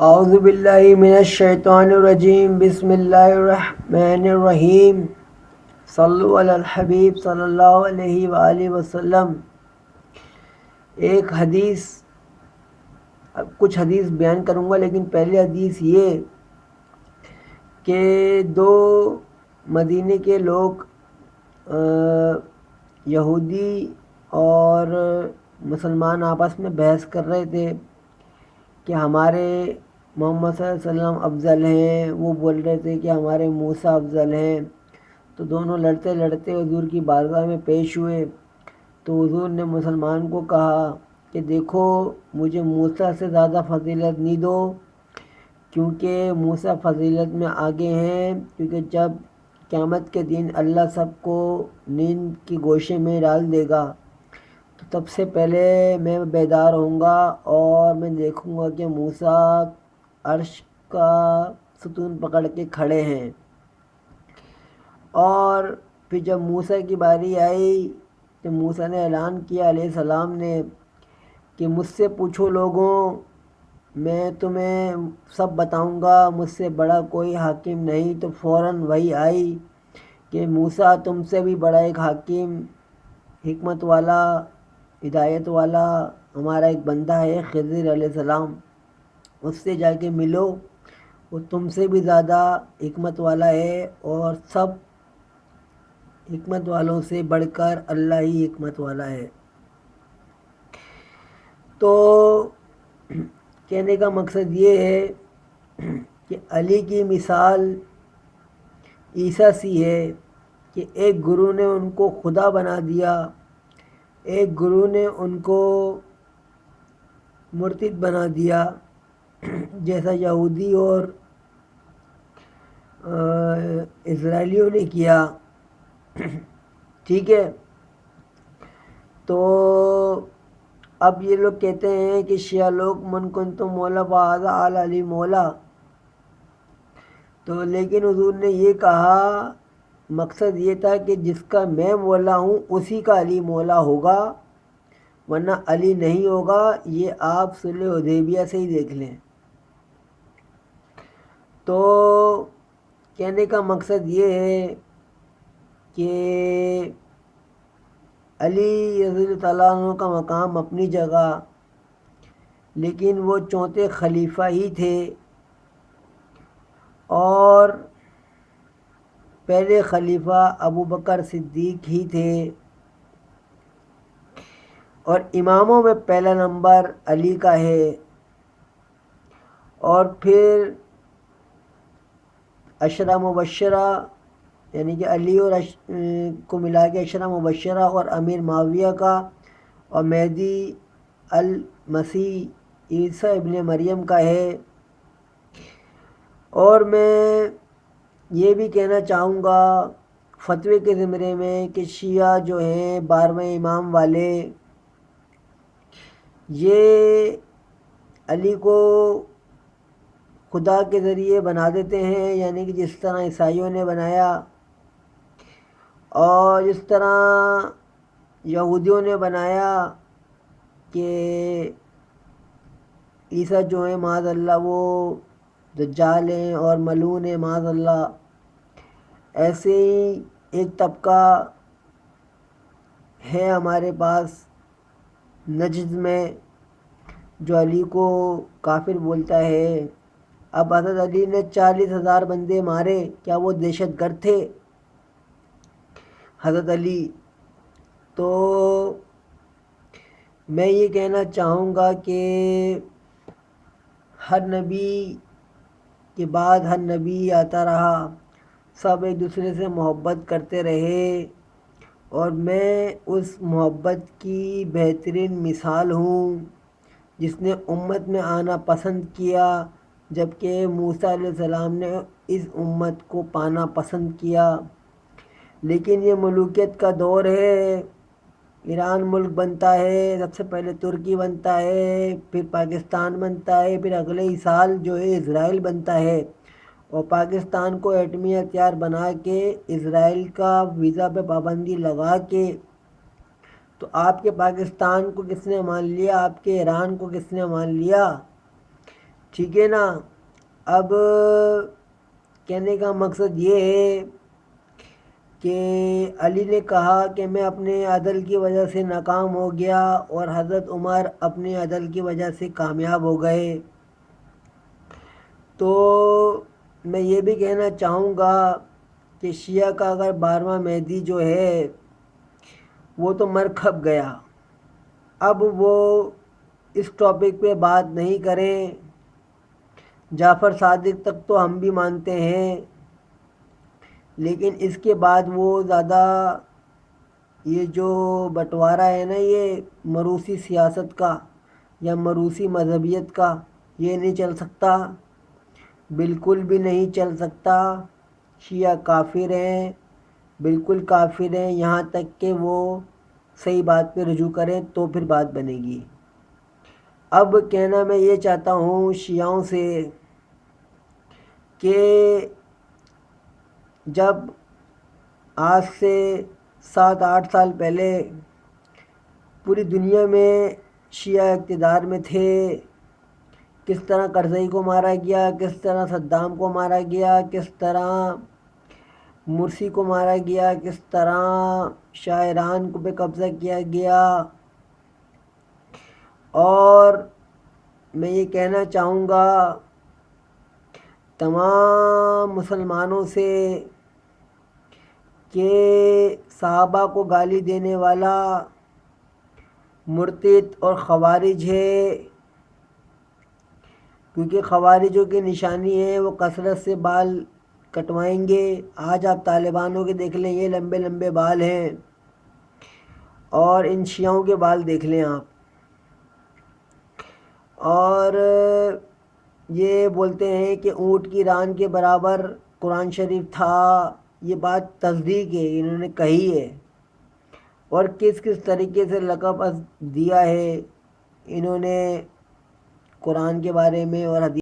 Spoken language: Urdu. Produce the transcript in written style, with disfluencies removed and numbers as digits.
اعوذ باللہ من الشیطان الرجیم بسم اللہ الرحمن الرحیم صلو علی الحبیب صلی اللہ علیہ وآلہ وسلم۔ ایک حدیث، اب کچھ حدیث بیان کروں گا، لیکن پہلی حدیث یہ کہ دو مدینے کے لوگ یہودی اور مسلمان آپس میں بحث کر رہے تھے کہ ہمارے محمد صلی اللہ علیہ وسلم افضل ہیں، وہ بول رہے تھے کہ ہمارے موسیٰ افضل ہیں۔ تو دونوں لڑتے لڑتے حضور کی بارگاہ میں پیش ہوئے، تو حضور نے مسلمان کو کہا کہ دیکھو، مجھے موسیٰ سے زیادہ فضیلت نہیں دو، کیونکہ موسیٰ فضیلت میں آگے ہیں، کیونکہ جب قیامت کے دن اللہ سب کو نیند کی گوشے میں ڈال دے گا تو تب سے پہلے میں بیدار ہوں گا اور میں دیکھوں گا کہ موسیٰ عرش کا ستون پکڑ کے کھڑے ہیں۔ اور پھر جب موسیٰ کی باری آئی تو موسیٰ نے اعلان کیا علیہ السلام نے کہ مجھ سے پوچھو لوگوں، میں تمہیں سب بتاؤں گا، مجھ سے بڑا کوئی حاکم نہیں۔ تو فوراً وہی آئی کہ موسیٰ تم سے بھی بڑا ایک حاکم، حکمت والا، ہدایت والا ہمارا ایک بندہ ہے خضر علیہ السلام، اس سے جا کے ملو، وہ تم سے بھی زیادہ حکمت والا ہے، اور سب حکمت والوں سے بڑھ کر اللہ ہی حکمت والا ہے۔ تو کہنے کا مقصد یہ ہے کہ علی کی مثال عیسیٰ سی ہے کہ ایک گرو نے ان کو خدا بنا دیا، ایک گرو نے ان کو مرتد بنا دیا، جیسا یہودی اور اسرائیلیوں نے کیا۔ ٹھیک ہے، تو اب یہ لوگ کہتے ہیں کہ شیعہ لوگ من کنتم مولا فہذا آل علی مولا، تو لیکن حضور نے یہ کہا، مقصد یہ تھا کہ جس کا میں مولا ہوں اسی کا علی مولا ہوگا، ورنہ علی نہیں ہوگا۔ یہ آپ صلح حدیبیہ سے ہی دیکھ لیں۔ تو کہنے کا مقصد یہ ہے کہ علی رضی اللہ تعالیٰ عنہ کا مقام اپنی جگہ، لیکن وہ چوتھے خلیفہ ہی تھے، اور پہلے خلیفہ ابو بکر صدیق ہی تھے، اور اماموں میں پہلا نمبر علی کا ہے، اور پھر عشرہ مبشرہ یعنی کہ علی اور کو ملا کے عشرہ مبشرہ، اور امیر معاویہ کا، اور مہدی المسیح عیسیٰ ابن مریم کا ہے۔ اور میں یہ بھی کہنا چاہوں گا فتوے کے زمرے میں کہ شیعہ جو ہیں 12ویں امام والے، یہ علی کو خدا کے ذریعے بنا دیتے ہیں، یعنی کہ جس طرح عیسائیوں نے بنایا، اور جس طرح یہودیوں نے بنایا کہ عیسیٰ جو ہیں معاذ اللہ وہ دجال ہیں اور ملعون ہیں معاذ اللہ۔ ایسے ہی ایک طبقہ ہے ہمارے پاس نجد میں جو علی کو کافر بولتا ہے۔ اب حضرت علی نے 40,000 بندے مارے، کیا وہ دہشت گرد تھے حضرت علی؟ تو میں یہ کہنا چاہوں گا کہ ہر نبی کے بعد ہر نبی آتا رہا، سب ایک دوسرے سے محبت کرتے رہے، اور میں اس محبت کی بہترین مثال ہوں، جس نے امت میں آنا پسند کیا، جبکہ موسیٰ علیہ السلام نے اس امت کو پانا پسند کیا۔ لیکن یہ ملوکیت کا دور ہے، ایران ملک بنتا ہے، سب سے پہلے ترکی بنتا ہے، پھر پاکستان بنتا ہے، پھر اگلے ہی سال جو ہے اسرائیل بنتا ہے، اور پاکستان کو ایٹمی ہتھیار بنا کے اسرائیل کا ویزا پہ پابندی لگا کے، تو آپ کے پاکستان کو کس نے مان لیا؟ آپ کے ایران کو کس نے مان لیا؟ ٹھیک ہے نا. اب کہنے کا مقصد یہ ہے کہ علی نے کہا کہ میں اپنے عدل کی وجہ سے ناکام ہو گیا اور حضرت عمر اپنے عدل کی وجہ سے کامیاب ہو گئے. تو میں یہ بھی کہنا چاہوں گا کہ شیعہ کا اگر 12واں مہدی جو ہے وہ تو مر کھپ گیا. اب وہ اس ٹاپک پہ بات نہیں کریں. جعفر صادق تک تو ہم بھی مانتے ہیں، لیکن اس کے بعد وہ زیادہ یہ جو بٹوارا ہے نا یہ موروثی سیاست کا یا موروثی مذہبیت کا، یہ نہیں چل سکتا، بالکل بھی نہیں چل سکتا. شیعہ کافر ہیں، بالکل کافر ہیں. یہاں تک کہ وہ صحیح بات پہ رجوع کریں تو پھر بات بنے گی. اب کہنا میں یہ چاہتا ہوں شیعوں سے کہ جب آج سے 7-8 سال پہلے پوری دنیا میں شیعہ اقتدار میں تھے، کس طرح کرزئی کو مارا گیا، کس طرح صدام کو مارا گیا، کس طرح مرسی کو مارا گیا، کس طرح شاعران کو پہ قبضہ کیا گیا. اور میں یہ کہنا چاہوں گا تمام مسلمانوں سے کہ صحابہ کو گالی دینے والا مرتد اور خوارج ہے، کیونکہ خوارجوں کی نشانی ہے وہ کثرت سے بال کٹوائیں گے. آج آپ طالبانوں کے دیکھ لیں، یہ لمبے لمبے بال ہیں، اور ان شیعوں کے بال دیکھ لیں آپ. اور یہ بولتے ہیں کہ اونٹ کی ران کے برابر قرآن شریف تھا. یہ بات تصدیق ہے، انہوں نے کہی ہے. اور کس کس طریقے سے لقب دیا ہے انہوں نے قرآن کے بارے میں اور حدیث